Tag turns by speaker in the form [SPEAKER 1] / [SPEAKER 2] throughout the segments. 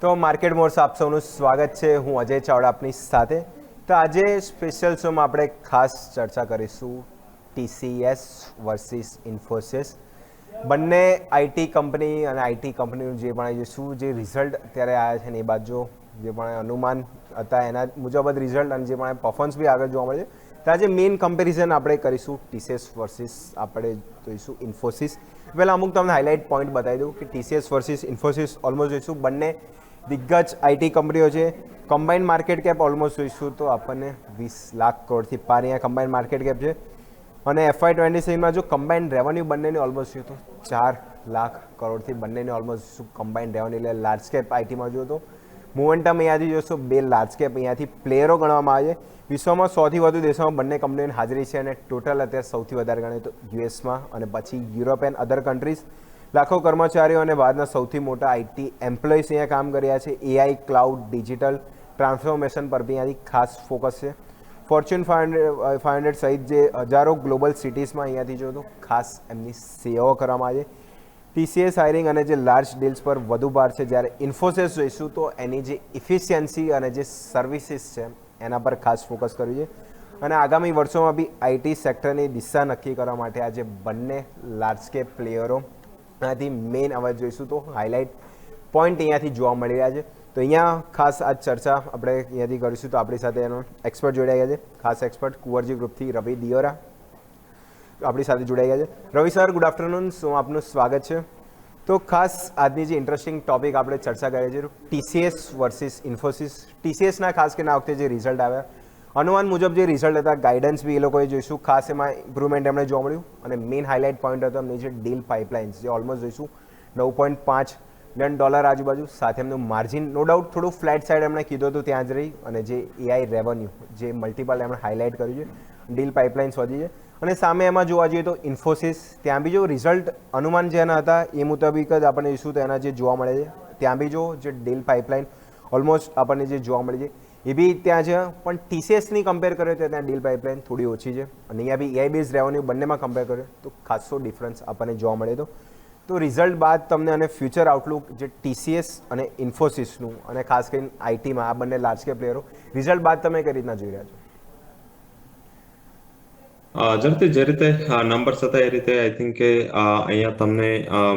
[SPEAKER 1] તો market Morse આપ સૌનું સ્વાગત છે. હું અજય ચાવડા આપની સાથે. તો આજે સ્પેશિયલ શોમાં આપણે ખાસ ચર્ચા કરીશું TCS વર્સિસ ઇન્ફોસિસ. બંને આઈટી કંપની અને આઈટી કંપનીનું જે પણ શું જે રિઝલ્ટ અત્યારે આવ્યા છે ને એ બાજુ જે પણ અનુમાન હતા એના મુજબ જ રિઝલ્ટ અને જે પણ પરફોર્મન્સ બી આગળ જોવા મળે છે. તો આજે મેઇન કમ્પેરિઝન આપણે કરીશું TCS વર્સિસ આપણે જોઈશું ઇન્ફોસિસ. પહેલાં અમુક તમને હાઇલાઇટ પોઈન્ટ બતાવી દઉં કે TCS વર્સિસ ઇન્ફોસિસ ઓલમોસ્ટ જોઈશું બંને દિગ્ગજ આઈટી કંપનીઓ છે. કમ્બાઇન્ડ માર્કેટ કેપ ઓલમોસ્ટ જોઈશું તો આપણને 20 લાખ કરોડથી પાર અહીંયા કમ્બાઇન્ડ માર્કેટ કેપ છે. અને FY26માં જો કમ્બાઇન્ડ રેવન્યુ બંનેની ઓલમોસ્ટ જોઈએ તો 4 લાખ કરોડથી બંનેની ઓલમોસ્ટ કમ્બાઇન્ડ રેવન્યુ એટલે લાર્જ કેપ આઈટીમાં જોઈએ તો મોમેન્ટમ અહીંયાથી જોશો 2 લાર્જ કેપ અહીંયાથી પ્લેયરો ગણવામાં આવે છે. વિશ્વમાં સૌથી વધુ દેશોમાં બંને કંપનીઓની હાજરી છે અને ટોટલ અત્યારે સૌથી વધારે ગણાય તો યુએસમાં અને પછી યુરોપ એન્ડ અધર કન્ટ્રીઝ. લાખો કર્મચારીઓ અને ભારતના સૌથી મોટા આઈટી એમ્પ્લોઈઝ અહીંયા કામ કર્યા છે. AI ક્લાઉડ ડિજિટલ ટ્રાન્સફોર્મેશન પર બી અહીંયાથી ખાસ ફોકસ છે. ફોર્ચ્યુન 500 સહિત જે હજારો ગ્લોબલ સિટીઝમાં અહીંયાથી જો તો ખાસ એમની સેવાઓ કરવામાં આવે છે. TCS હાયરિંગ અને જે લાર્જ ડીલ્સ પર વધુ ભાર છે, જ્યારે ઇન્ફોસિસ જોઈશું તો એની જે ઇફિશિયન્સી અને જે સર્વિસીસ છે એના પર ખાસ ફોકસ કર્યું છે. અને આગામી વર્ષોમાં બી આઈટી સેક્ટરની દિશા નક્કી કરવા માટે આજે બંને લાર્જ કેપ પ્લેયરો આથી મેઇન અવાજ જોઈશું તો હાઇલાઇટ પોઈન્ટ અહીંયાથી જોવા મળી રહ્યા છે. તો અહીંયા ખાસ આ ચર્ચા આપણે અહીંયાથી કરીશું. તો આપણી સાથે એનો એક્સપર્ટ જોડાઈ ગયા છે. ખાસ એક્સપર્ટ કુંવરજી ગ્રુપથી રવિ દિયોરા આપણી સાથે જોડાઈ ગયા છે. રવિ સર, ગુડ આફ્ટરનૂન. શું આપનું સ્વાગત છે. તો ખાસ આજની જે ઇન્ટરેસ્ટિંગ ટોપિક આપણે ચર્ચા કરીએ છીએ TCS વર્સિસ ઇન્ફોસિસ. TCSના ખાસ કરીને આ વખતે જે રિઝલ્ટ આવ્યા અનુમાન મુજબ જે રિઝલ્ટ હતા, ગાઈડન્સ બી એ લોકોએ જોઈશું. ખાસ એમાં ઇમ્પ્રુવમેન્ટ એમણે જોવા મળ્યું અને મેઇન હાઇલાઇટ પોઈન્ટ હતો એમની જે ડીલ પાઇપલાઇન્સ જે ઓલમોસ્ટ જોઈશું $9.5 બિલિયન આજુબાજુ. સાથે એમનું માર્જિન નો ડાઉટ થોડું ફ્લેટ સાઇડ એમણે કીધું હતું ત્યાં જ રહી. અને જે AI રેવન્યુ જે મલ્ટિપલ એમણે હાઇલાઇટ કર્યું છે, ડીલ પાઇપલાઇન્સ વધી છે. અને સામે એમાં જોવા જઈએ તો ઇન્ફોસિસ ત્યાં બી જો રિઝલ્ટ અનુમાન જેના હતા એ મુતાબિક જ આપણને જોઈશું તો એના જે જોવા મળે છે ત્યાં બી જો જે ડીલ પાઇપલાઇન ઓલમોસ્ટ આપણને જે જોવા મળે છે એ બી ત્યાં છે. પણ TCSની કમ્પેર કરીએ તો ત્યાં ડીલ પાઇપલાઇન થોડી ઓછી છે. અને અહીંયા બી AI બેઝ રેવન્યુ બંનેમાં કમ્પેર કરીએ તો ખાસો ડિફરન્સ આપણને જોવા મળે તો રિઝલ્ટ બાદ તમને અને ફ્યુચર આઉટલુક જે TCS અને ઇન્ફોસિસનું અને ખાસ કરીને આઈટીમાં આ બંને લાર્જ કેપ પ્લેયરો રિઝલ્ટ બાદ તમે કઈ રીતના જોઈ રહ્યા છો?
[SPEAKER 2] જે રીતે નંબર્સ હતા એ રીતે આઈ થિંક કે અહીંયા તમને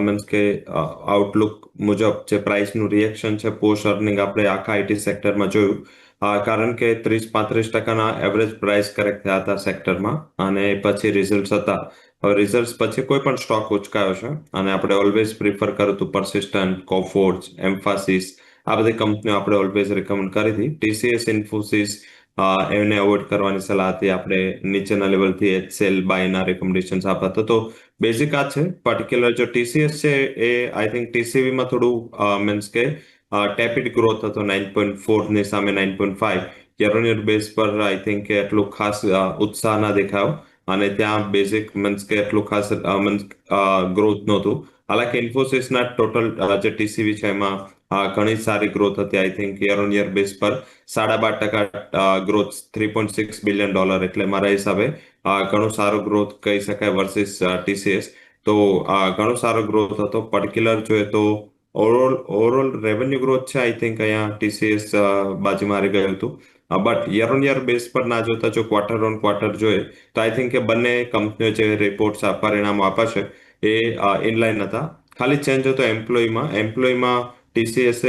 [SPEAKER 2] મીન્સ કે આઉટલુક મુજબ જે પ્રાઇસનું રિએક્શન છે પોસ્ટ અર્નિંગ આપણે આખા આઈટી સેક્ટરમાં જોયું. કારણ કે 30-35% એવરેજ પ્રાઇસ કરેક્ટ થયા હતા સેક્ટરમાં અને પછી રિઝલ્ટ હતા. હવે રિઝલ્ટ પછી કોઈ પણ સ્ટોક ઉચકાયો છે અને આપણે ઓલવેઝ પ્રિફર કર્યું હતું persistent, કોફોર્જ, એમ્ફાસિસ, આ બધી કંપનીઓ આપણે ઓલવેઝ રિકમેન્ડ કરી હતી. TCS, ઇન્ફોસિસ એને અવોઇડ કરવાની સલાહ હતી. આપણે નીચેના લેવલથી HCL બાયના રેકમેન્ડેશન્સ આપ્યા તો બેઝિક આ છે. પર્ટિક્યુલર જો TCS છે એ આઈ થિંક TCVમાં થોડું મીન્સ કે ટેપિડ ગ્રોથ હતો. 9.4 ની સામે 9.5 યર ઓન યર બેઝ પર આઈ થિંક કે એટલું ખાસ ઉત્સાહ ના દેખાયો અને ત્યાં બેઝિક મીન્સ કે એટલું ખાસ મીન્સ ગ્રોથ નહોતું. હાલાકી ઇન્ફોસિસના ટોટલ જે TCV છે એમાં ઘણી સારી ગ્રોથ હતી. I think year on year base પર 12.5% ગ્રોથ, $3.6 બિલિયન, એટલે મારા હિસાબે ઘણો સારો ગ્રોથ કહી શકાય વર્સિસ TCS. તો ઘણો સારો ગ્રોથ હતો. પર્ટિક્યુલર જોઈએ તો ઓવરઓલ રેવન્યુ ગ્રોથ છે આઈ થિંક અહીંયા TCS બાજી મારી ગયું હતું. But year on year base પર ના જોતા જો ક્વાર્ટર ઓન ક્વાર્ટર જોઈએ તો આઈ થિંક કે બંને કંપનીઓ જે રિપોર્ટ્સ પરિણામો આપ્યા છે એ ઇનલાઇન હતા. ખાલી ચેન્જ હતો એમ્પ્લોયમાં TCS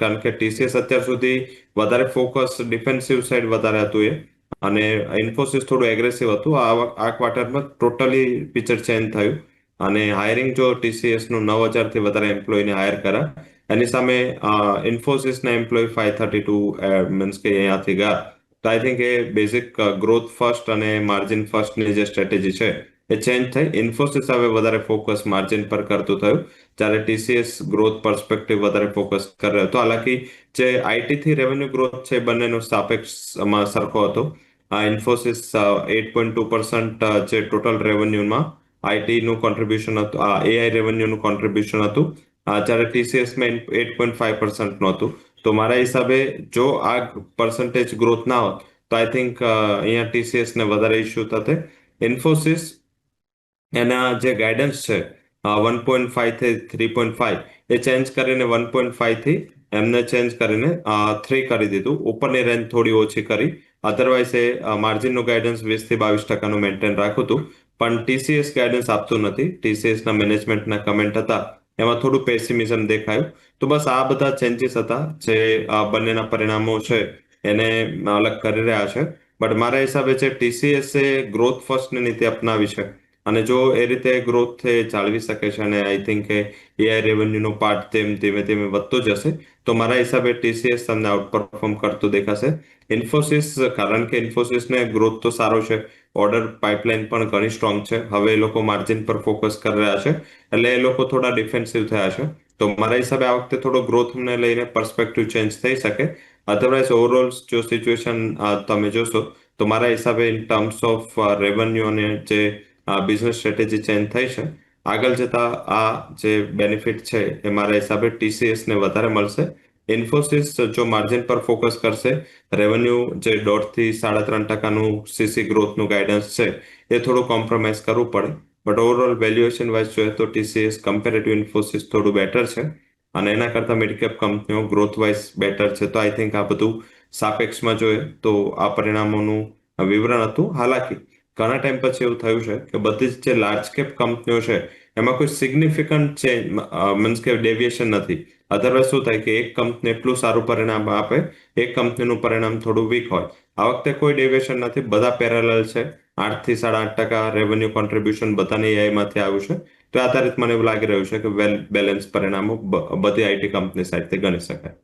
[SPEAKER 2] કારણ કે TCS અત્યાર સુધી વધારે ફોકસ ડિફેન્સિવ સાઇડ વધારે હતું અને ઇન્ફોસિસ થોડું એગ્રેસિવ હતું. આ ક્વાર્ટરમાં ટોટલી પિક્ચર ચેન્જ થયું અને હાયરિંગ જો TCS નું 9,000થી વધારે એમ્પ્લોયને હાયર કર્યા. એની સામે ઇન્ફોસિસના એમ્પ્લોય 532 મીન્સ કે અહીંયાથી ગયા. તો I think A basic growth first અને માર્જિન ફર્સ્ટની જે સ્ટ્રેટેજી છે એ ચેન્જ થઈ. ઇન્ફોસિસ હવે વધારે ફોકસ માર્જિન પર કરતું થયું, જ્યારે TCS ગ્રોથ પર્સપેક્ટિવ વધારે ફોકસ કર્યો હતો. હાલાકી જે આઈટી થી રેવન્યુ ગ્રોથ છે બંનેનો સાપેક્ષમાં સરખો હતો. ઇન્ફોસિસ 8.2% જે ટોટલ રેવન્યુમાં આઈટી નું કોન્ટ્રીબ્યુશન હતું, AI રેવન્યુનું કોન્ટ્રીબ્યુશન હતું, જ્યારે TCSમાં 8.5% નું હતું. તો મારા હિસાબે જો આ પર્સન્ટેજ ગ્રોથ ના હોત તો આઈ થિંક અહીંયા TCS ને વધારે ઇસ્યુ થતે. ઇન્ફોસિસ એના જે ગાઈડન્સ છે 1.5 થી 3.5 એ ચેન્જ કરીને 1.5 થી એમને ચેન્જ કરીને 3 કરી દીધું. ઉપરની રેન્જ થોડી ઓછી કરી. અધરવાઇઝ એ માર્જિનનું ગાઈડન્સ 20 થી 22% મેન્ટેન રાખ્યું હતું. પણ ટીસીએસ ગાઈડન્સ આપતું નથી. ટીસીએસના મેનેજમેન્ટના કમેન્ટ હતા એમાં થોડું પેસિમિઝમ દેખાયું. તો બસ આ બધા ચેન્જીસ હતા જે બંનેના પરિણામો છે એને અલગ કરી રહ્યા છે. બટ મારા હિસાબે છે ટીસીએસ એ ગ્રોથ ફર્સ્ટની નીતિ અપનાવી છે. અને જો એ રીતે ગ્રોથ જાળવી શકે છે અને આઈ થિંક કે એઆઈ રેવન્યુનો પાર્ટ તેમ ધીમે ધીમે વધતો જશે તો મારા હિસાબે ટીસીએસ તમને આઉટ પરફોર્મ કરતું દેખાશે. ઇન્ફોસિસ, કારણ કે ઇન્ફોસિસને ગ્રોથ તો સારો છે, ઓર્ડર પાઇપલાઇન પણ ઘણી સ્ટ્રોંગ છે. હવે એ લોકો માર્જિન પર ફોકસ કરી રહ્યા છે એટલે એ લોકો થોડા ડિફેન્સિવ થયા છે. તો મારા હિસાબે આ વખતે થોડો ગ્રોથને લઈને પર્સપેક્ટિવ ચેન્જ થઈ શકે. અધરવાઇઝ ઓવરઓલ જો સિચ્યુએશન તમે જોશો તો મારા હિસાબે ઇન ટર્મ્સ ઓફ રેવન્યુ અને જે બિઝનેસ સ્ટ્રેટેજી ચેન્જ થઈ છે આગળ જતા આ જે બેનિફિટ છે એ મારા હિસાબે ટીસીએસને વધારે મળશે. ઇન્ફોસિસ જો માર્જિન પર ફોકસ કરશે, રેવન્યુ જે 1.5 થી 3.5%નું સીસી ગ્રોથનું ગાઈડન્સ છે એ થોડું કોમ્પ્રોમાઇઝ કરવું પડે. બટ ઓવરઓલ વેલ્યુએશન વાઇઝ જોઈએ તો ટીસીએસ કમ્પેરેટિવ ઇન્ફોસિસ થોડું બેટર છે અને એના કરતાં મિડકેપ કંપનીઓ ગ્રોથ વાઇઝ બેટર છે. તો આઈ થિંક આ બધું સાપેક્ષમાં જોઈએ તો આ પરિણામોનું વિવરણ હતું. હાલાકી ઘણા ટાઈમ પછી એવું થયું છે કે બધી જ જે લાર્જ કેપ કંપનીઓ છે એમાં કોઈ સિગ્નિફિકન્ટ ચેન્જ મીન્સ કે ડેવિએશન નથી. અધરવાઇઝ શું થાય કે એક કંપની એટલું સારું પરિણામ આપે, એક કંપનીનું પરિણામ થોડું વીક હોય. આ વખતે કોઈ ડેવિએશન નથી, બધા પેરેલલ છે. 8 થી 8.5% રેવન્યુ કોન્ટ્રીબ્યુશન બધાની એઆઈમાંથી આવ્યું છે. તો આ આધારિત મને એવું લાગી રહ્યું છે કે વેલ બેલેન્સ પરિણામો બધી આઈટી કંપની સાઈડથી ગણી શકાય.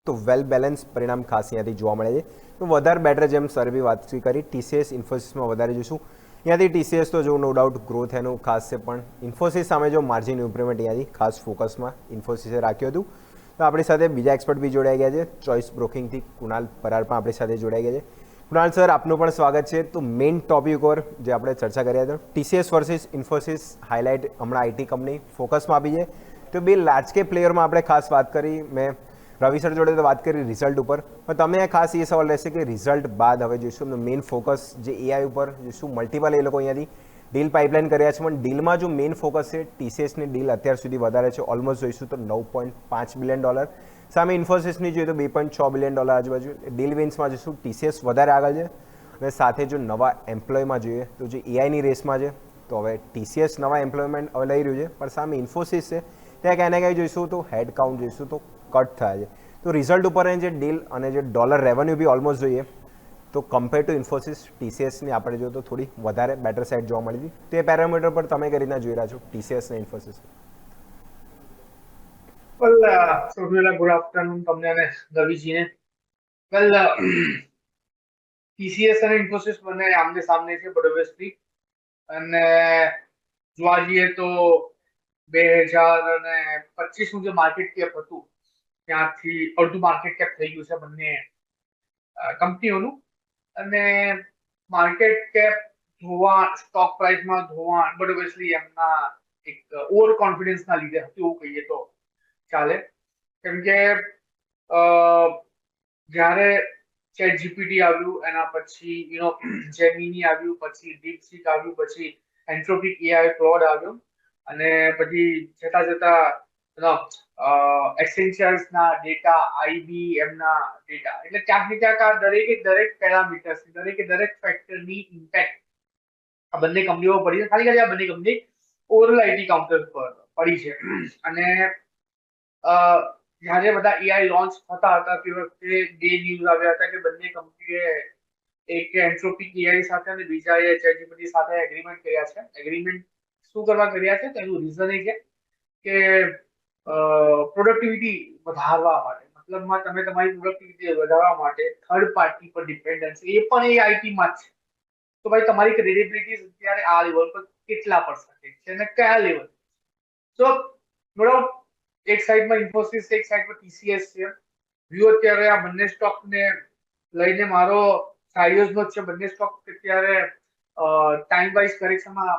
[SPEAKER 1] તો વેલ બેલેન્સ પરિણામ ખાસ અહીંયાથી જોવા મળે છે. તો વધારે બેટર જેમ સર બી વાત કરી, ટીસીએસ ઇન્ફોસિસમાં વધારે જોઈશું. અહીંયાથી ટીસીએસ તો જો નો ડાઉટ ગ્રોથ એનું ખાસ છે, પણ ઇન્ફોસિસ સામે જો માર્જિન ઇમ્પ્રુવમેન્ટ અહીંયાથી ખાસ ફોકસમાં ઇન્ફોસિસે રાખ્યું હતું. તો આપણી સાથે બીજા એક્સપર્ટ બી જોડાઈ ગયા છે, ચોઇસ બ્રોકિંગથી કુણાલ પરાર પણ આપણી સાથે જોડાઈ ગયા છે. કુણાલ સર, આપનું પણ સ્વાગત છે. તો મેઇન ટોપિક પર જે આપણે ચર્ચા કર્યા હતા, ટીસીએસ વર્સિસ ઇન્ફોસિસ હાઇલાઇટ હમણાં આઈટી કંપની ફોકસમાં આપી છે. તો બે લાર્જ કેપ પ્લેયરમાં આપણે ખાસ વાત કરી. મેં રવિ સર જોડે તો વાત કરી રિઝલ્ટ ઉપર, પણ તમે ખાસ એ સવાલ રહેશે કે રિઝલ્ટ બાદ હવે જોઈશું મેઇન ફોકસ જે એઆઈ ઉપર જોઈશું. મલ્ટિપલ એ લોકો અહીંયાથી ડીલ પાઇપલાઇન કર્યા છે, પણ ડીલમાં જો મેઇન ફોકસ છે ટીસીએસની ડીલ અત્યાર સુધી વધારે છે. ઓલમોસ્ટ જોઈશું તો $9.5 બિલિયન સામે ઇન્ફોસિસની જોઈએ તો $2.6 બિલિયન આજુબાજુ. ડીલ વિન્સમાં જોઈશું ટીસીએસ વધારે આગળ છે. અને સાથે જો નવા એમ્પ્લોયમાં જોઈએ તો જે એઆઈની રેસમાં છે તો હવે ટીસીએસ નવા એમ્પ્લોયમેન્ટ હવે લઈ રહ્યું છે, પણ સામે ઇન્ફોસિસ છે ત્યાં ક્યાંય ને ક્યાંય જોઈશું તો હેડ કાઉન્ટ જોઈશું તો કટ થાય છે. તો રિઝલ્ટ ઉપર જે ડીલ અને જે ડોલર રેવન્યુ બી ઓલમોસ્ટ જોઈએ તો કમ્પેર ટુ ઇન્ફોસિસ ટીસીએસની આપણે જોઈએ તો થોડી વધારે બેટર સાઇડ જોવા મળી હતી. તે પેરામીટર પર તમે કઈ રીતના જોઈ રહ્યા છો ટીસીએસ અને ઇન્ફોસિસ?
[SPEAKER 3] વેલ, સૌથી પહેલા ગુડ આફ્ટરનૂન તમને અને રવિજીને. વેલ, ટીસીએસ અને ઇન્ફોસિસ બંને આમને સામને છે બટ ઓબ્વિયસલી, અને જોવા જઈએ તો 2025નું જે માર્કેટ કેપ હતું ત્યાંથી અડધું માર્કેટ કેપ થઈ ગયું છે બંને કંપનીઓનું. અને માર્કેટ કેપ ધોવા, સ્ટોક પ્રાઇસમાં ધોવા, બટ ઓબ્વિયસલી એમના એક ઓવર કોન્ફિડન્સના લીધે હતું એવું કહીએ તો ચાલે. કેમ કે જ્યારે ચેટ જીપીટી આવ્યું એના પછી જેમિની આવ્યું, પછી ડીપસીક આવ્યું, પછી એન્ટ્રોપિક એઆઈ ક્લોડ આવ્યો, અને પછી જતા જતા એસેન્શિયલ્સના ડેટા, આઈબીએમના ડેટા, એટલે ક્યાંક ને ક્યાંક આ દરેક પેરામીટર્સ, દરેક ફેક્ટરની ઇમ્પેક્ટ આ બંને કંપનીઓ પડી છે. ખાલી આ બંને કંપની ઓવરઓલ આઈટી કાઉન્ટર પર પડી છે. અને જ્યારે બધા એઆઈ લોન્ચ થતા હતા તે વખતે બે ન્યૂઝ આવ્યા હતા કે બંને કંપનીએ એક એન્ટ્રોપિક એઆઈ સાથે અને બીજાએ ચેટજીપીટી સાથે એગ્રીમેન્ટ કર્યા છે. એગ્રીમેન્ટ શું કરવા કર્યા છે તેનું રીઝન એ છે કે પ્રોડક્ટિવિટી વધારવા માટે, મતલબમાં તમે તમારી પ્રોડક્ટિવિટી વધારવા માટે થર્ડ પાર્ટી પર ડિપેન્ડન્સી, એ પણ એ આઈટીમાં જ છે. તો ભાઈ તમારી ક્રેડિબિલિટી અત્યારે આ લેવલ પર કેટલા પર્સન્ટેજ છે અને કયા લેવલ? તો બરાબર, એક સાઈડમાં ઇન્ફોસિસ, એક સાઈડ પર ટીસીએસ છે. વ્યૂ અત્યારે આ બંને સ્ટોકને લઈને મારો સાઇડ્સનો જ છે. બંને સ્ટોક અત્યારે ટાઈમ વાઇઝ કરેક્શનમાં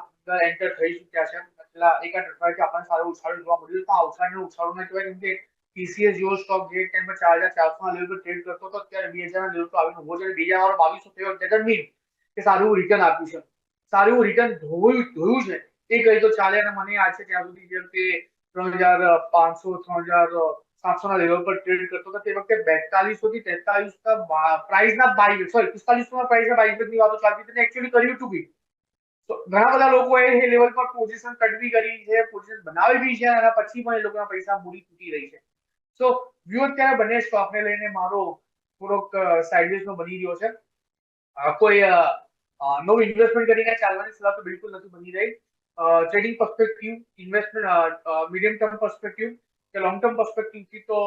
[SPEAKER 3] એન્ટર થઈ ચૂક્યા છે. એટલા એકાદ અઠવાડિયાથી આપણને સારું ઉછાળું જોવા મળ્યું, પણ આ ઉછાળનું ઉછાળું ના કહેવાય, કેમ કે ટીસીએસ જેવો સ્ટોક જે ટાઈમે 4,400 લેવલ પર ટ્રેડ કરતો હતો અત્યારે 2,000 લેવલ પર આવીને ઉભો છે. 2,2200 થયો એટલે મીન કે સારું રિટર્ન આપ્યું છે. સારું રિટર્ન ધોયું છે એ કહી તો ચાલે. અને મને યાદ છે ત્યાં સુધી જેમ કે 3,500, 700 ના લેવલ પર ટ્રેડ કરતો હતો. તે વખતે 4200 થી 4300 પ્રાઇસના બાય, સોરી 4500 ના પ્રાઇસના બાયની વાતો ચાલતી હતી. એકચ્યુઅલી કર્યું ટુ બી. તો ઘણા બધા લોકોએ એ લેવલ પર પોઝિશન કટ બી કરી છે, પોઝિશન બનાવી બી છે, અને પછી પણ એ લોકોના પૈસા મૂડી તૂટી રહી છે. સો વ્યૂ અત્યારે બંને સ્ટોકને લઈને મારો થોડોક સાઇડવેઝ નો બની રહ્યો છે. કોઈ નવું ઇન્વેસ્ટમેન્ટ કરીને ચાલવાની સલાહ તો બિલકુલ નથી બની રહી. Trading perspective, investment medium term perspective કે લોંગ ટર્મ પર્સપેક્ટિવ થી તો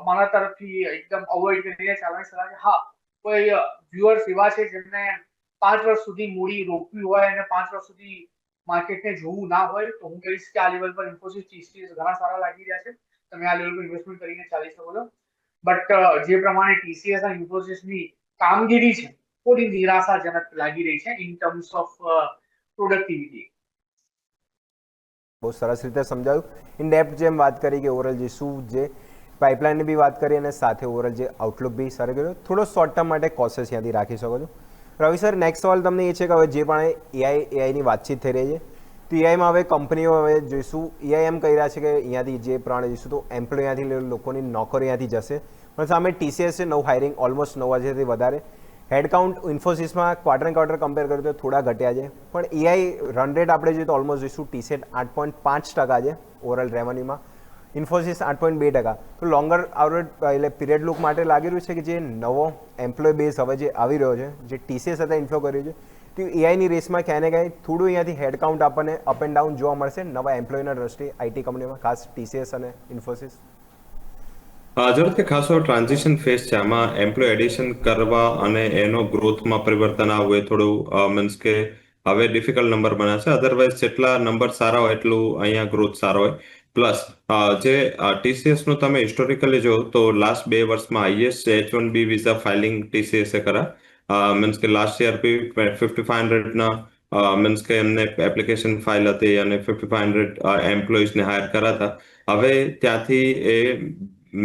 [SPEAKER 3] મારા તરફથી એકદમ અવોઇડ કરીને ચાલવાની સલાહ છે. હા, કોઈ વ્યુઅર્સ એવા છે જેમને 5 વર્ષ સુધી મૂડી રોકવી હોય અને 5 વર્ષ સુધી માર્કેટને જોવું ના હોય, તો હું કહીશ કે આ લેવલ પર ઇન્ફોસિસ, ટીસીએસ ઘણા સારા લાગી રહ્યા છે. તમે આ લેવલ પર ઇન્વેસ્ટમેન્ટ કરીને ચાલી શકો છો. બટ જે પ્રમાણે ટીસીએસ અને ઇન્ફોસિસની કામગીરી છે, થોડી નિરાશાજનક લાગી રહી છે ઇન ટર્મ્સ ઓફ પ્રોડક્ટિવિટી.
[SPEAKER 1] બહુ સરસ રીતે સમજાવ્યું. ઇન ડેપ્થ જેમ વાત કરી કે ઓવરઓલ જે શું જે પાઇપલાઇનની બી વાત કરી અને સાથે ઓવરઓલ જે આઉટલુક બી સારો કર્યો. થોડો શોર્ટ ટર્મ માટે કોશિશ ત્યાંથી રાખી શકો છો. રવિ સર, નેક્સ્ટ સવાલ તમને એ છે કે હવે જે પણ એઆઈની વાતચીત થઈ રહી છે, તો એઆઈમાં હવે કંપનીઓ હવે જોઈશું, એઆઈ એમ કહી રહ્યા છે કે અહીંયાથી જે પ્રમાણે જોઈશું તો એમ્પ્લોય અહીંયાથી લોકોની નોકરી અહીંયાથી જશે, પણ સામે ટીસીએસ છે નવું હાયરિંગ ઓલમોસ્ટ 9000થી વધારે. હેડકાઉન્ટ ઇન્ફોસિસમાં ક્વાર્ટર કમ્પેર કરીએ તો થોડા ઘટ્યા છે, પણ એઆઈ રન રેટ આપણે જોઈએ તો ઓલમોસ્ટ જોઈશું ટીસેટ 8.5% છે ઓવરઓલ રેવન્યુમાં, ઇન્ફોસિસ 8.2%. તો લોંગર એટલે પીરિયડ લુક માટે લાગી રહ્યું છે કે જે નવો એમ્પ્લોય બેઝ હવે જે આવી રહ્યો છે, જે ટીસીએસ હતા ઇન્ફ્લો કર્યું છે, તો એઆઈની રેસમાં ક્યાંય ને ક્યાંય થોડું અહીંયાથી હેડકાઉન્ટ આપણને અપ એન્ડ ડાઉન જોવા મળશે નવા એમ્પ્લોયના દ્રષ્ટિએ આઈટી કંપનીમાં, ખાસ ટીસીએસ અને ઇન્ફોસિસ.
[SPEAKER 2] જરૂર કે ખાસો ટ્રાન્ઝિશન ફેઝ છે. આમાં એમ્પ્લોય એડિશન કરવા અને એનો ગ્રોથમાં પરિવર્તન આવવું એ થોડું મીન્સ કે હવે ડિફિકલ્ટ નંબર બન્યા છે. અધરવાઇઝ જેટલા નંબર સારા હોય એટલું અહીંયા ગ્રોથ સારો હોય. પ્લસ જે ટીસીએસ નું તમે હિસ્ટોરિકલી જો તો લાસ્ટ 2 વર્ષમાં highest H1B visa filing TCS કરા. મીન્સ કે લાસ્ટ યર બી 5500 ના મીન્સ કે એમને એપ્લિકેશન ફાઇલ હતી અને 5500 એમ્પ્લોઈઝને હાયર કર્યા હતા. હવે ત્યાંથી એ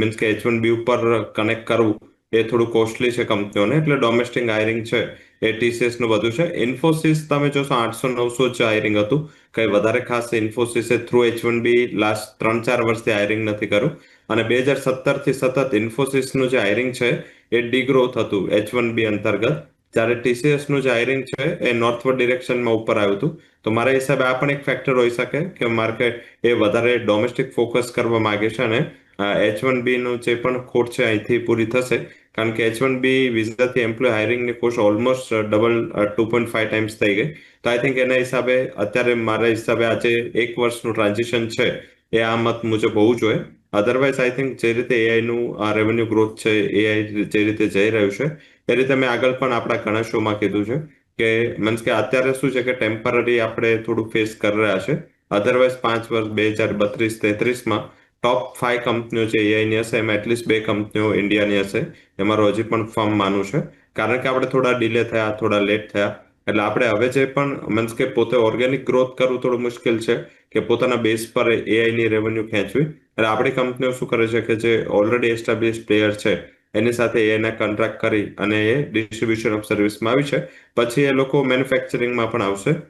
[SPEAKER 2] મીન્સ કે H1B ઉપર કનેક્ટ કરવું એ થોડું કોસ્ટલી છે કંપનીઓને, એટલે ડોમેસ્ટિક હાયરિંગ છે એ ટીસીએસ નું વધુ છે. ઇન્ફોસિસ તમે જોશો 800-900 જ હાયરિંગ હતું, કઈ વધારે ખાસ ઇન્ફોસિસે થ્રુ H1B લાસ્ટ 3-4 વર્ષથી હાયરિંગ નથી કર્યું. અને 2017 થી સતત ઇન્ફોસિસનું જે હાયરિંગ છે એ ડીગ્રોથ હતું H1B અંતર્ગત, જ્યારે ટીસીએસ નું જે હાયરિંગ છે એ નોર્થવર્ડ ડિરેક્શનમાં ઉપર આવ્યું હતું. તો મારા હિસાબે આ પણ એક ફેક્ટર હોઈ શકે કે માર્કેટ એ વધારે ડોમેસ્ટિક ફોકસ કરવા માંગે છે અને H1B નું જે પણ ખોટ છે અહીંથી પૂરી થશે, કારણ કે H1B વિઝાથી એમ્પ્લોય હાયરિંગની કોસ્ટ ઓલમોસ્ટ ડબલ 2.5 ટાઈમ્સ થઈ ગઈ. તો આઈ થિંક એના હિસાબે અત્યારે મારા હિસાબે આજે 1 વર્ષનું ટ્રાન્ઝિશન છે એ આ મત મુજબ હોવું જોઈએ. અધરવાઇઝ આઈ થિંક જે રીતે એઆઈ નું રેવન્યુ ગ્રોથ છે, એઆઈ જે રીતે જઈ રહ્યું છે એ રીતે મેં આગળ પણ આપણા ઘણા શોમાં કીધું છે કે મીન્સ કે અત્યારે શું છે કે ટેમ્પરરી આપણે થોડું ફેસ કરી રહ્યા છે. અધરવાઇઝ 5 વર્ષ 2032-33માં ટોપ 5 કંપનીઓ જે એઆઈની હશે એમાં એટલીસ્ટ 2 કંપનીઓ ઇન્ડિયાની હશે. એ મારું હજી પણ ફર્મ માનવું છે, કારણ કે આપણે થોડા ડિલે થયા, થોડા લેટ થયા. એટલે આપણે હવે જે પણ મીન્સ કે પોતે ઓર્ગેનિક ગ્રોથ કરવું થોડું મુશ્કેલ છે કે પોતાના બેઝ પર એઆઈની રેવન્યુ ખેંચવી. એટલે આપણી કંપનીઓ શું કરે છે કે જે ઓલરેડી એસ્ટાબ્લિશ પ્લેયર છે એની સાથે એના કોન્ટ્રાક્ટ કરી અને એ ડિસ્ટ્રીબ્યુશન ઓફ સર્વિસમાં આવી છે. પછી એ લોકો મેન્યુફેક્ચરિંગમાં પણ આવશે.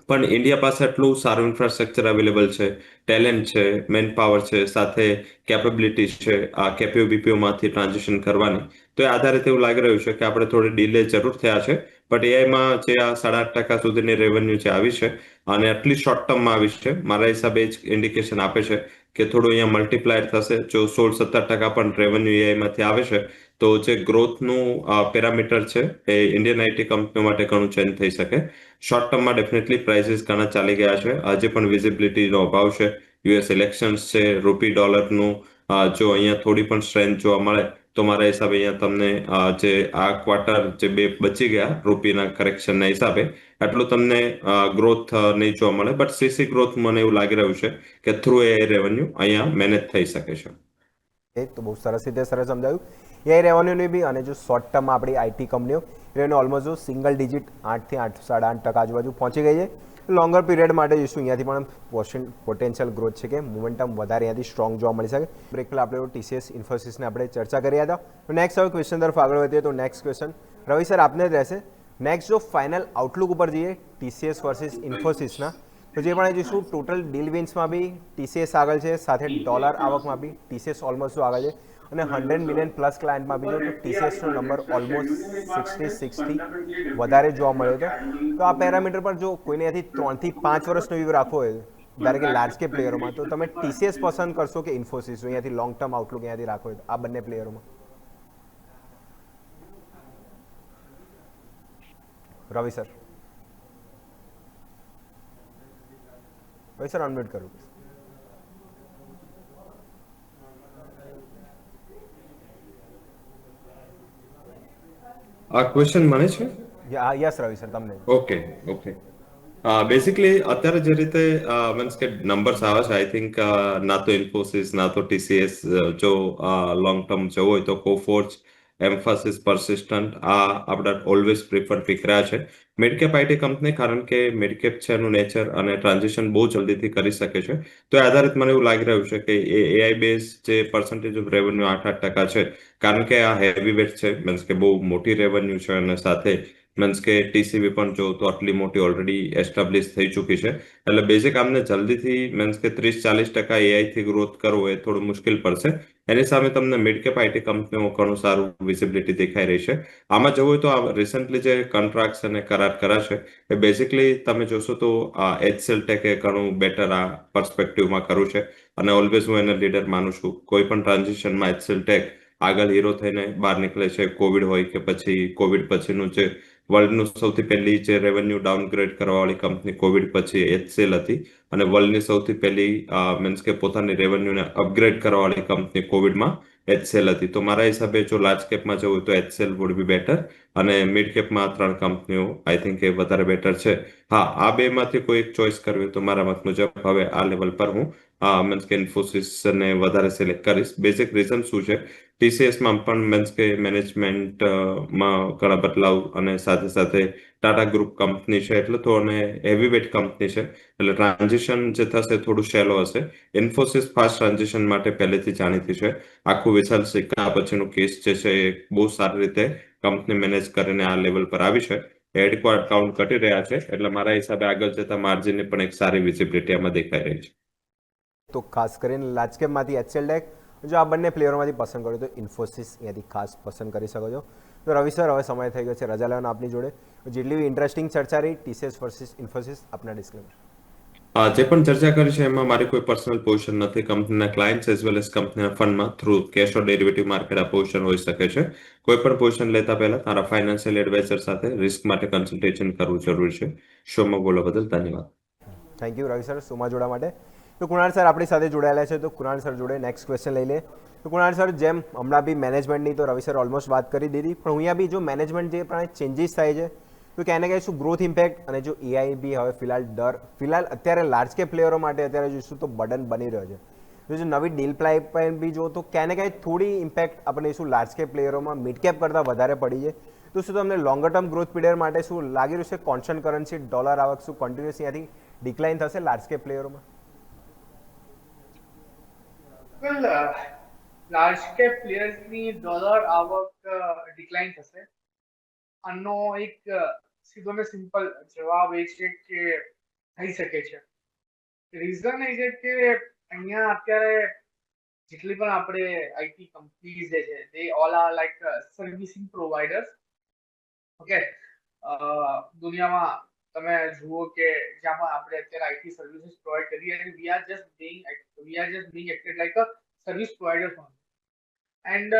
[SPEAKER 2] પણ ઇન્ડિયા પાસે આટલું સારું ઇન્ફ્રાસ્ટ્રક્ચર અવેલેબલ છે, ટેલેન્ટ છે, મેન પાવર છે, સાથે કેપેબિલિટીઝ છે આ કેપીઓ બીપીઓમાંથી ટ્રાન્ઝિશન કરવાની. તો એ આધારિત એવું લાગી રહ્યું છે કે આપણે થોડી ડિલે જરૂર થયા છે, બટ એઆઈમાં જે આ 8.5% સુધીની રેવન્યુ જે આવી છે અને આટલી શોર્ટ ટર્મમાં આવી છે, મારા હિસાબે જ ઇન્ડિકેશન આપે છે કે થોડું અહીંયા મલ્ટીપ્લાયર થશે. જો 16-17% પણ રેવન્યુ એઆઈમાંથી આવે છે તો જે ગ્રોથનું પેરામીટર છે એ ઇન્ડિયન આઈટી કંપનીઓ માટે ઘણું ચેન્જ થઈ શકે. શોર્ટ ટર્મમાં ડેફિનેટલી પ્રાઇસીસ ઘણા ચાલી ગયા છે. આજે પણ વિઝિબિલિટીનો અભાવ છે. યુએસ ઇલેક્શન્સ છે, રૂપી ડોલરનું જો અહીંયા થોડી પણ સ્ટ્રેન્થ જોવા મળે તો મારા હિસાબે અહીંયા તમને જે આ ક્વાર્ટર જે 2 બચી ગયા રૂપીના કરેક્શનના હિસાબે એટલું તમને ગ્રોથ નહીં જોવા મળે. બટ સીસી ગ્રોથ મને એવું લાગી રહ્યું છે કે થ્રુ એ રેવન્યુ અહીંયા મેનેજ થઈ શકે છે.
[SPEAKER 1] એ તો બહુ સરસ રીતે સરસ સમજાવ્યું. એઆઈ રેવન્યુની બી અને જો શોર્ટ ટર્મમાં આપણી આઈટી કંપનીઓ એને ઓલમોસ્ટ જો સિંગલ ડિજિટ 8 થી 8.5% આજુબાજુ પહોંચી ગઈ છે. લોંગર પીરિયડ માટે જોઈશું અહીંયાથી પણ પોટેન્શિયલ ગ્રોથ છે કે મોમેન્ટમ વધારે અહીંયાથી સ્ટ્રોંગ જોવા મળી શકે. બ્રેક પહેલાં આપણે ટીસીએસ ઇન્ફોસિસને આપણે ચર્ચા કર્યા હતા. તો નેક્સ્ટ હવે ક્વેશ્ચન તરફ આગળ વધીએ. તો નેક્સ્ટ ક્વેશ્ચન રવિ સર આપને જ રહેશે. નેક્સ્ટ જો ફાઇનલ આઉટલુક ઉપર જઈએ ટીસીએસ વર્સિસ ઇન્ફોસિસના, તો જે પણ જોઈશું ટોટલ ડીલ વિન્સમાં બી TCS આગળ છે, સાથે ડોલર આવકમાં બી TCS ઓલમોસ્ટ આગળ છે, અને 100 મિલિયન પ્લસ ક્લાયન્ટમાં બી જો તો TCSનો નંબર ઓલમોસ્ટ 66થી વધારે જોવા મળ્યો હતો. તો આ પેરામીટર પર જો કોઈને અહીંયાથી 3 થી 5 વર્ષનો વ્યૂ રાખવો હોય, ધારો કે લાર્જ કેપ પ્લેયરોમાં, તો તમે TCS પસંદ કરશો કે ઇન્ફોસિસ? અહીંયાથી લોંગ ટર્મ આઉટલુક અહીંયાથી રાખો હોય આ બંને પ્લેયરોમાં. રવિ સર અનમ્યુટ કરું.
[SPEAKER 2] આ ક્વેશ્ચન મને છે.
[SPEAKER 1] યસ રવિ સર, તમને.
[SPEAKER 2] ઓકે. બેસિકલી અત્યારે જે રીતે મીન્સ કે નંબર્સ આવે છે, આઈ થિંક ના તો ઇન્ફોસિસ ના તો TCS જો લોંગ ટર્મ જવું હોય તો કોફોર્જ, એમ્ફાસિસ, પર્સિસ્ટન્ટ આ આપણા ઓલવેઝ પ્રિફર પિક રહ્યા છે. મિડકેપ આઈટી કંપની, કારણ કે મિડકેપ છે એનું નેચર અને ટ્રાન્ઝિશન બહુ જલ્દીથી કરી શકે છે. તો એ આધારિત મને એવું લાગી રહ્યું છે કે AI બેઝ જે પર્સન્ટેજ ઓફ રેવન્યુ 8% છે, કારણ કે આ હેવી વેટ છે, મીન્સ કે બહુ મોટી રેવન્યુ છે, અને સાથે મીન્સ કે TCV પણ જો તો આટલી મોટી ઓલરેડી એસ્ટાબ્લિશ થઈ ચૂકી છે. એટલે બેઝિક આમને જલ્દીથી મીન્સ કે 30-40% AI થી ગ્રોથ કરવો એ થોડું મુશ્કેલ પડશે. એની સામે તમને મિડ કેપ આઈટી કંપનીઓ ઘણું સારું વિઝિબિલિટી દેખાઈ રહી છે. આમાં જવું હોય તો આ રિસન્ટલી જે કોન્ટ્રાક્ટ અને કરાર કર્યા છે એ બેઝિકલી તમે જોશો તો HCL ટેકે ઘણું બેટર આ પર્સપેક્ટિવમાં કર્યું છે, અને ઓલવેઝ હું એને લીડર માનું છું. કોઈ પણ ટ્રાન્ઝિશનમાં HCL ટેક આગળ હીરો થઈને બહાર નીકળે છે. કોવિડ હોય કે પછી કોવિડ પછીનું જે વર્લ્ડનું સૌથી પહેલી જે રેવન્યુ ડાઉનગ્રેડ કરવાવાળી કંપની કોવિડ પછી HCL હતી, અને વર્લ્ડની સૌથી પહેલી મીન્સ કે પોતાની રેવન્યુને અપગ્રેડ કરવાવાળી કંપની કોવિડમાં HCL હતી. તો મારા હિસાબે જો લાર્જ કેપમાં જવું તો HCL વુડ બી બેટર, અને મિડ કેપમાં 3 કંપનીઓ આઈ થિંક એ વધારે બેટર છે. હા, આ બેમાંથી કોઈ એક ચોઇસ કરવી તો મારા મત મુજબ હવે આ લેવલ પર હું મીન્સ કે ઇન્ફોસિસને વધારે સિલેક્ટ કરીશ. બેઝિક રીઝન શું છે, TCSમાં પણ મીન્સ કે મેનેજમેન્ટમાં ઘણા બદલાવ, અને સાથે સાથે ટાટા ગ્રુપ કંપની છે એટલે થોડું હેવી વેટ કંપની છે, એટલે ટ્રાન્ઝિશન જે થશે થોડું શેલો હશે. ઇન્ફોસિસ ફાસ્ટ ટ્રાન્ઝિશન માટે પહેલેથી જાણીતી છે. આખું વિશાલ સિક્કા પછીનું કેસ જે છે એ બહુ સારી રીતે કંપની મેનેજ કરીને આ લેવલ પર આવી છે. હેડક્વાર્ટર કાઉન્ટ ઘટી રહ્યા છે, એટલે મારા હિસાબે આગળ જતા માર્જિનની પણ એક સારી વિઝિબિલિટી આમાં દેખાઈ રહી છે.
[SPEAKER 1] તો ખાસ કરીને લાર્જ કેપમાંથી HCL ટેક, જો આ બંને પ્લેયરોમાંથી પસંદ કરો તો ઇન્ફોસિસ અહીંયાથી ખાસ પસંદ કરી શકો છો. તો રવિ સર, હવે સમય થઈ ગયો છે રજા લેવાનો આપની જોડે. જેટલી બી ઇન્ટરેસ્ટિંગ ચર્ચા રહી TCS વર્સિસ ઇન્ફોસિસ, આપના ડિસ્ક્લેમર.
[SPEAKER 2] જે પણ ચર્ચા કરી છે એમાં મારી કોઈ પર્સનલ પોઝિશન નથી. કંપનીના ક્લાયન્ટ્સ એઝ વેલ એઝ કંપનીના ફંડમાં થ્રુ કેશ ઓર ડેરિવેટિવ માર્કેટ આ પોઝિશન હોઈ શકે છે. કોઈ પણ પોઝિશન લેતા પહેલા તારા ફાઇનાન્શિયલ એડવાઇઝર સાથે રિસ્ક માટે કન્સલ્ટેશન કરવું જરૂરી છે. શોમાં બોલવા બદલ ધન્યવાદ.
[SPEAKER 1] થેન્ક યુ રવિ સર શોમાં જોડવા માટે. તો કુણાલ સર આપણી સાથે જોડાયેલા છે, તો કુણાલ સર જોડે નેક્સ્ટ ક્વેશ્ચન લઈ લે. તો કુણાલ સર, જેમ હમણાં બી મેનેજમેન્ટની તો રવિ સર ઓલમોસ્ટ વાત કરી દીધી, પણ અહીંયા બી જો મેનેજમેન્ટ જે પ્રમાણે ચેન્જીસ થાય છે, તો ક્યાંને ક્યાંય શું ગ્રોથ ઇમ્પેક્ટ, અને જો AI બી હવે ફિલહાલ અત્યારે લાર્જ કેપ પ્લેયરો માટે અત્યારે જોઈશું તો બર્ડન બની રહ્યો છે. તો જો નવી ડીલ પાઇપલાઇન બી જો તો ક્યાંને ક્યાંય થોડી ઇમ્પેક્ટ આપણે શું લાર્જ કેપ પ્લેયરોમાં મિડ કેપ કરતાં વધારે પડી છે. તો શું તમને લોંગર ટર્મ ગ્રોથ પીરિયડ માટે શું લાગી રહ્યું છે, કોન્સ્ટન્ટ કરન્સી ડોલર આવક શું કન્ટિન્યુઅસ અહીંયાથી ડિક્લાઇન થશે લાર્જ કેપ પ્લેયરોમાં?
[SPEAKER 3] વેલ, લાર્જ કેપ પ્લેયર્સની ડોલર આવક ડિક્લાઇન થશે. આનો એક સીધો ને સિમ્પલ જવાબ એ છે કે થઈ શકે છે. રીઝન એ છે કે અહીંયા અત્યારે જેટલી પણ આપણે આઈટી કંપનીઝ જે છે they all are like servicing providers. Okay, દુનિયામાં તમે જુઓ કે જ્યાં આપણે અત્યારે આઈટી સર્વિસીસ પ્રોવાઈડ કરીએ છીએ, we are just being acted like a service provider only. And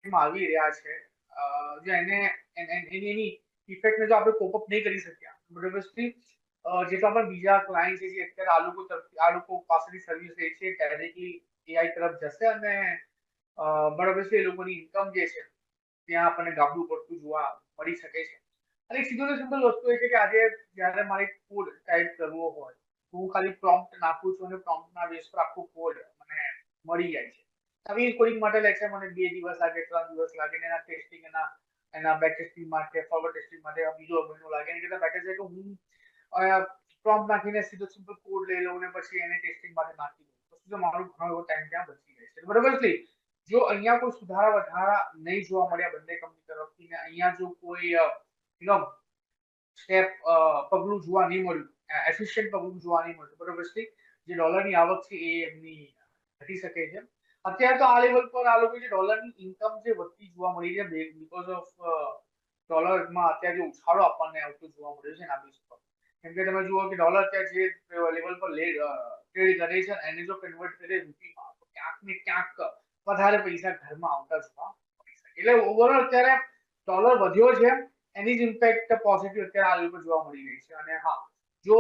[SPEAKER 3] આવી રહ્યા છે જો એની ઇફેક્ટને જો આપણે કોપ અપ નહીં કરી શક્યા, બરોબરથી જેટલા પણ બીજા ક્લાયન્ટ છે જે અત્યારે આ લોકો પાસેથી સર્વિસ લે છે ડાયરેક્ટલી AI તરફ જશે, અને બરાબર છે એ લોકોની ઇન્કમ જે છે ત્યાં આપણને ગાબડું પડતું જોવા મળી શકે છે. અને સીધું ને સિમ્પલ વસ્તુ એ છે કે આજે જ્યારે મારે કોડ ટાઈપ કરવો હોય, હું ખાલી પ્રોમ્પ્ટ નાખું છું અને પ્રોમ્પ્ટના બેઝ પર આખો કોડ મને મળી જાય છે. આવી કોડિંગ માટે લે છે મને 2 દિવસ લાગે, 3 દિવસ લાગે, એના ટેસ્ટિંગ એના બેક ટેસ્ટિંગ માટે, ફોરવર્ડ ટેસ્ટિંગ માટે બીજો મહિનો લાગે. એની કરતા બેટર છે કે હું પ્રોમ્પ્ટ નાખીને સીધો સિમ્પલ કોડ લઈ લઉં ને પછી એને ટેસ્ટિંગ માટે નાખી દઉં, તો સીધો મારો ઘણો એવો ટાઈમ ત્યાં બચી જાય છે. બરોબર છે. જો અહીંયા કોઈ સુધારા વધારા નહીં જોવા મળ્યા બંને કંપની તરફથી, ને અહીંયા જો કોઈ પગલું જોવા નહીં મળ્યું, એફિશિયન્ટ પગલું જોવા નહીં મળ્યું, બટ ઓબ્વિયસલી જે ડોલરની આવક છે એ એમની ઘટી શકે છે. અત્યારે તો આ લેવલ પર આ લોકો જે ડોલરની ઇન્કમ જે વધતી જોવા મળી છે બીકોઝ ઓફ ડોલરમાં અત્યારે જે ઉછાળો આપણને આવતો જોવા મળ્યો છે એના બેઝ પર. કેમ કે તમે જુઓ કે ડોલર અત્યારે જે લેવલ પર ટ્રેડ કરે છે એને જો કન્વર્ટ કરે રૂપીમાં તો ક્યાંક ને ક્યાંક વધારે પૈસા ઘરમાં આવતા જોવા મળી શકે. એટલે ઓવરઓલ અત્યારે ડોલર વધ્યો છે એની જ ઇમ્પેક્ટ પોઝિટિવ અત્યારે આ લેવલ પર જોવા મળી રહી છે. અને હા, જો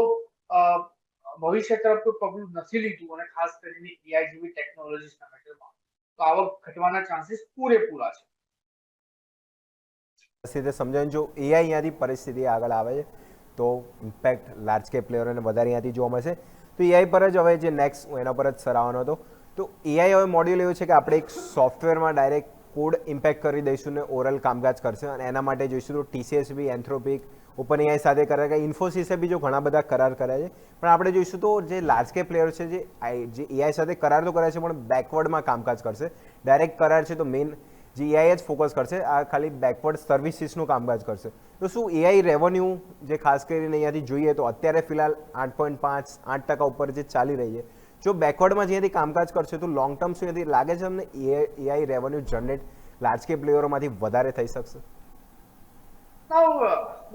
[SPEAKER 3] ભવિષ્ય તરફ કોઈ પગલું નથી લીધું અને ખાસ કરીને એઆઈ જેવી ટેકનોલોજીસના મેટરમાં તો આવક ઘટવાના ચાન્સીસ પૂરેપૂરા છે.
[SPEAKER 1] રીતે સમજાવીને જો એઆઈ અહીંયાથી પરિસ્થિતિ આગળ આવે છે તો ઇમ્પેક્ટ લાર્જ કેપ પ્લેયરોને વધારે અહીંયાથી જોવા મળશે. તો એઆઈ પર જ હવે જે નેક્સ્ટ હું એના પર જ સરાવવાનો હતો. તો એઆઈ હવે મોડ્યુલ એવું છે કે આપણે એક સોફ્ટવેરમાં ડાયરેક્ટ કોડ ઇમ્પેક્ટ કરી દઈશું ને ઓરલ કામકાજ કરશે. અને એના માટે જોઈશું તો ટીસીએસ બી, એન્થ્રોપિક, ઓપન એઆઈ સાથે કરે કે ઇન્ફોસિસે બી જો ઘણા બધા કરાર કર્યા છે. પણ આપણે જોઈશું તો જે લાર્જ કેપ પ્લેયર છે જે એઆઈ સાથે કરાર તો કરે છે પણ બેકવર્ડમાં કામકાજ કરશે. ડાયરેક્ટ કરાર છે તો મેઇન જે એઆઈ જ ફોકસ કરશે, આ ખાલી બેકવર્ડ સર્વિસીસનું કામકાજ કરશે. તો શું એઆઈ રેવન્યુ જે ખાસ કરીને અહીંયાથી જોઈએ તો અત્યારે ફિલહાલ 8.5-8% ઉપર જે ચાલી રહી છે, જો બેકવર્ડમાં જ્યાંથી કામકાજ કરશે તો લોંગ ટર્મ શું એથી લાગે છે અમને AI revenue generate large cap પ્લેયરોમાંથી વધારે થઈ શકશે?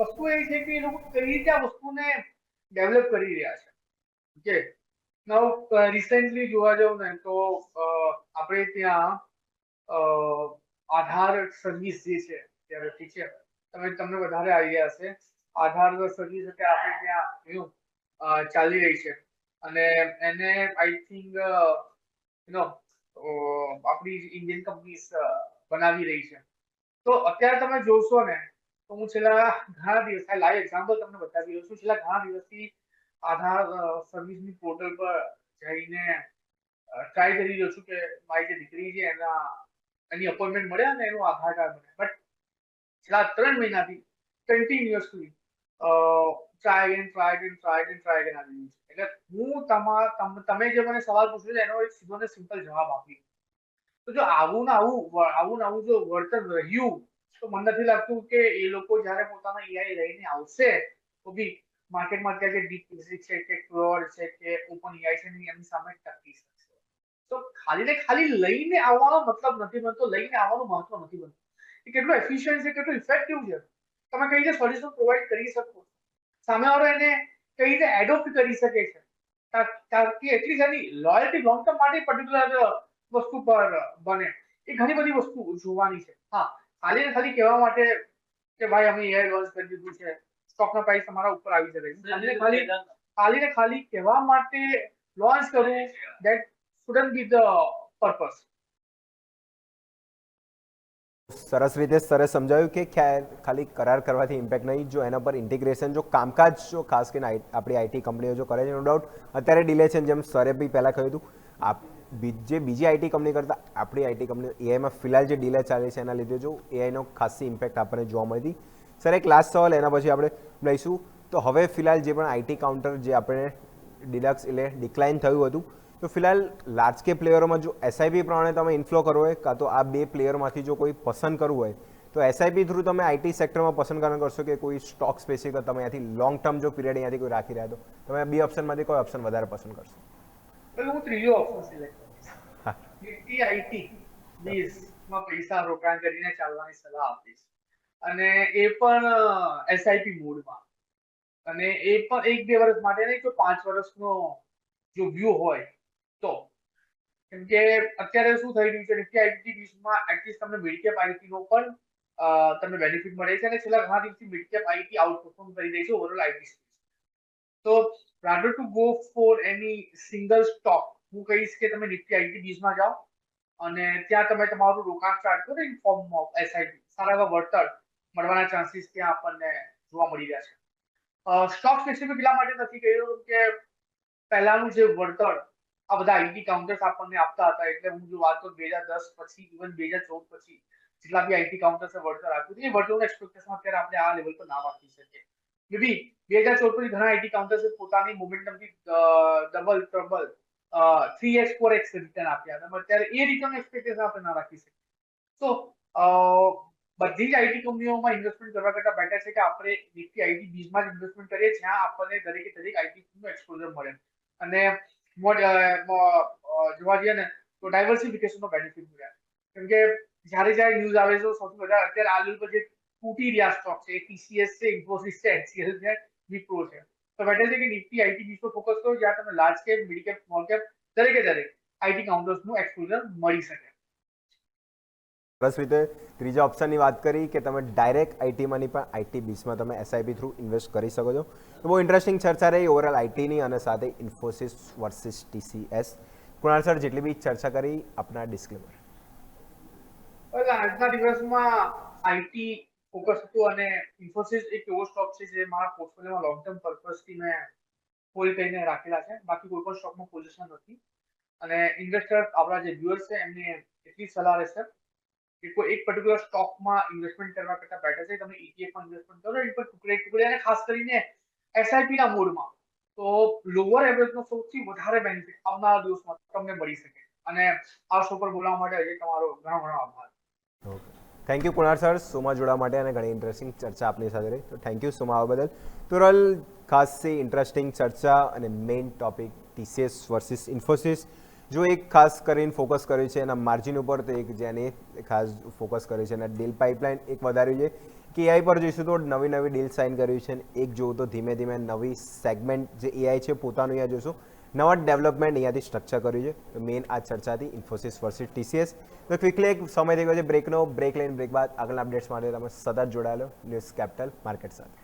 [SPEAKER 3] વસ્તુ એ છે કે એ લોકો કઈ રીતે આ વસ્તુને ડેવલપ કરી રહ્યા છે. ઓકે, નાઉ રિસેન્ટલી જોવા જાવ ને તો આપણે ત્યાં આધાર સર્વિસ જે છે ત્યારે ઠીક છે, તમને વધારે આઈડિયા હશે. આધાર સર્વિસ અત્યારે આપણે ત્યાં ચાલી રહી છે અને એને આઈ થિંક આપણી ઇન્ડિયન કંપનીઝ બનાવી રહી છે. તો અત્યારે તમે જોશો ને તો હું છેલ્લા ઘણા દિવસ લાઈવ એક્ઝામ્પલ તમને બતાવી રહ્યો છું. છેલ્લા ઘણા દિવસથી આધાર સર્વિસની પોર્ટલ પર જઈને ટ્રાય કરી રહ્યો છું કે મારી જે દીકરી છે એની અપોઇન્ટમેન્ટ મળે અને એનું આધાર કાર્ડ બને. બટ છેલ્લા 3 મહિનાથી કન્ટિન્યુઅસલી ટ્રાય અગેન આવી રહ્યું છે. એટલે હું તમે જે મને સવાલ પૂછ્યો છે એનો એક સીધો ને સિમ્પલ જવાબ આપી. તો જો આવું ને આવું જો વર્તન રહ્યું તો મને નથી લાગતું કે એ લોકો જયારે પોતાના એઆઈ લઈને આવશે તો બી માર્કેટમાં અત્યારે જે ડીપસીક છે કે ક્રોડ છે કે ઓપન એઆઈ છે એમની સામે ટકી શકશે. તો ખાલી ને ખાલી લઈને આવવાનો મતલબ નથી બનતો, લઈને આવવાનું મહત્વ નથી બનતું. એ કેટલું એફિશિયન્ટ છે, કેટલું ઇફેક્ટિવ છે, તમે કઈ રીતે સોલ્યુશન પ્રોવાઈડ કરી શકો, સામેવાળો એને કઈ રીતે એડોપ્ટ કરી શકે છે, તાકી એટલીસ્ટ એની લોયલ્ટી લોંગ ટર્મ માટે પર્ટિક્યુલર વસ્તુ પર બને. એ ઘણી બધી વસ્તુ જોવાની છે. હા, ખાલી ને ખાલી કહેવા માટે કે ભાઈ અમે એઆઈ લોન્ચ કરી દીધું છે, સ્ટોકનો પ્રાઇસ તમારા ઉપર આવી જશે, ખાલી ને ખાલી કહેવા માટે લોન્ચ કરવું, that shouldn't be the purpose.
[SPEAKER 1] સરસ રીતે સરે સમજાવ્યું કે ખાલી કરાર કરવાથી ઇમ્પેક્ટ નહીં, જો એના પર ઇન્ટિગ્રેશન, જો કામકાજ જો ખાસ કરીને આપણી આઈટી કંપનીઓ જો કરે છે, નો ડાઉટ અત્યારે ડિલે છે. જેમ સરે બી પહેલાં કહ્યું હતું, જે બીજી આઈટી કંપની કરતાં આપણી આઈટી કંપની એઆઈમાં ફિલહાલ જે ડિલે ચાલે છે એના લીધે જો એઆઈનો ખાસી ઇમ્પેક્ટ આપણને જોવા મળી હતી. સર એક લાસ્ટ સવાલ એના પછી આપણે લઈશું. તો હવે ફિલહાલ જે પણ આઈટી કાઉન્ટર જે આપણે ડિલક્સ એટલે ડિક્લાઇન થયું હતું, તો ફિલહાલ લાર્જ કેપ પ્લેયરોમાં જો એસઆઈપી પ્રમાણે તમે ઇન્ફ્લો કરવો હોય કાં તો આ બે પ્લેયરમાંથી જો કોઈ પસંદ કરવું હોય તો એસઆઈપી થ્રુ તમે આઈટી સેક્ટરમાં પસંદ કરશો કે કોઈ સ્ટોક સ્પેસિફિક તમે અહીંયાથી લોંગ ટર્મ જો પીરિયડ અહીંયાથી કોઈ રાખી રહ્યા તો તમે બે ઓપ્શનમાંથી કોઈ ઓપ્શન વધારે પસંદ કરશો?
[SPEAKER 3] હું ત્રીજો ઓપ્શન સિલેક્ટ કરીશ. નિફ્ટી આઈટી બેઝમાં પૈસા રોકાણ કરીને ચાલવાની સલાહ આપીશ અને એ પણ એસઆઈપી મોડમાં, અને એ પણ 1-2 વર્ષ માટે નહીં તો 5 વર્ષનો જો વ્યૂ હોય તો. કેમ કે અત્યારે શું થઈ રહ્યું છે, નિફ્ટી આઈટી બીસમાં એટલીસ્ટ તમને મિડ કેપ આઈટી નો પણ તમને બેનિફિટ મળે છે અને છેલ્લા ઘણા દિવસથી મિડ કેપ આઈટી આઉટપરફોર્મ કરી રહી છે ઓવરઓલ આઈટી સ્પેસ. તો rather to go for any single stock, હું કહીશ કે તમે નિફ્ટી આઈટી બીસમાં જાઓ અને ત્યાં તમે તમારું રોકાણ સ્ટાર્ટ કરો ઇન ફોર્મ ઓફ એસઆઈપી. સારા એવા વળતર મળવાના ચાન્સીસ ત્યાં આપણને જોવા મળી રહ્યા છે. સ્ટોક સ્પેસિફિક એટલા માટે નથી કહ્યું કે પહેલાનું જે વળતર આ બધા આઈટી કાઉન્ટર્સ આપણને આપતા હતા, એટલે હું જો વાત કરું 2010 પછી, ઇવન 2014 પછી જેટલા બી આઈટી કાઉન્ટર્સે વળતર આપ્યું એ વળતરનું એક્સપેક્ટેશન અત્યારે આપણે આ લેવલ પર ના રાખી શકીએ. મે બી 2014 પછી ઘણા આઈટી કાઉન્ટર્સે પોતાની મોમેન્ટમથી double, trouble, 3x 4x return આપ્યા હતા, અત્યારે એ રિટર્ન એક્સપેક્ટેશન આપણે ના રાખી શકીએ. તો બધી જ આઈટી કંપનીઓમાં ઇન્વેસ્ટમેન્ટ કરવા કરતા બેટર છે કે આપણે નિફ્ટી આઈટી બીજમાં જ ઇન્વેસ્ટમેન્ટ કરીએ જ્યાં આપણને દરેકે દરેક આઈટી નું એક્સપોઝર મળે અને જોવા જઈએ ને તો ડાયવર્સિફિકેશનનો બેનિફિટ મળે. કેમ કે જ્યારે જ્યારે ન્યૂઝ આવે છે સૌથી વધારે અત્યારે આ લેવલ પર જે તૂટી રહ્યા સ્ટોક છે TCS છે, ઇન્ફોસિસ છે, HCL છે, વિપ્રો છે. તો બેટર છે કે નિફ્ટી આઈટી બીજ પર ફોકસ કરો જ્યાં તમે large cap, mid cap, small cap દરેકે દરેક આઈટી કાઉન્ટર્સનું એક્સપોઝર મળી શકે.
[SPEAKER 1] સરસ રીતે ત્રીજા ઓપ્શનની વાત કરી કે તમે ડાયરેક્ટ આઈટીમાં નહીં પણ આઈટી બીસમાં તમે SIP થ્રુ ઇન્વેસ્ટ કરી શકો છો. તો બહુ ઇન્ટરેસ્ટિંગ ચર્ચા રહી ઓવરઓલ આઈટીની અને સાથે Infosys versus TCS. Kunal sir જેટલી બી ચર્ચા કરી આપના ડિસ્ક્લેમર.
[SPEAKER 3] આજના દિવસમાં આઈટી ફોકસ હતું અને ઇન્ફોસિસ એક એવો સ્ટોક છે જે મારા પોર્ટફોલિયોમાં લોંગ ટર્મ પર્પઝથી મેં હોલ્ડ કરીને રાખેલા છે. બાકી કોઈ પણ સ્ટોકમાં પોઝિશન નથી અને ઇન્વેસ્ટર આપણા જે વ્યુઅર્સ છે એમને એટલી સલાહ રહેશે કે કોઈ એક પર્ટિક્યુલર સ્ટોકમાં ઇન્વેસ્ટમેન્ટ કરવા કરતા બેટર છે તમે ETF માં ઇન્વેસ્ટમેન્ટ કરો એની પર ટુકડે અને ખાસ કરીને SIP ના મોડમાં તો લોઅર એવરેજનો સૌથી વધારે બેનિફિટ આવનારા દિવસમાં તમને મળી શકે. અને આ શો પર બોલાવવા માટે આજે તમારો ઘણો ઘણો આભાર.
[SPEAKER 1] થેન્ક યુ કુણાલ સર શોમાં જોડવા માટે અને ઘણી ઇન્ટરેસ્ટિંગ ચર્ચા આપની સાથે રહી. તો થેન્ક યુ શોમાં આવવા બદલ. તો રોલ ખાસી ઇન્ટરેસ્ટિંગ ચર્ચા અને main topic TCS versus Infosys જો એક ખાસ કરીને ફોકસ કર્યું છે એના માર્જિન ઉપર તો એક જેને ખાસ ફોકસ કર્યું છે એના ડીલ પાઇપલાઇન એક વધાર્યું છે કે AI પર જોઈશું તો નવી નવી ડીલ સાઇન કર્યું છે અને એક જોવું તો ધીમે ધીમે નવી સેગમેન્ટ જે AI છે પોતાનું અહીંયા જોઈશું નવા ડેવલપમેન્ટ અહીંયાથી સ્ટ્રક્ચર કર્યું છે. તો મેઇન આ ચર્ચાથી ઇન્ફોસિસ વર્સિસ TCS. તો ક્વિકલી એક સમય થઈ ગયો છે બ્રેકનો. બ્રેક લઈને બ્રેક બાદ આગળના અપડેટ્સ માટે તમે સતત જોડાયેલો ન્યૂઝ કેપિટલ માર્કેટ સાથે.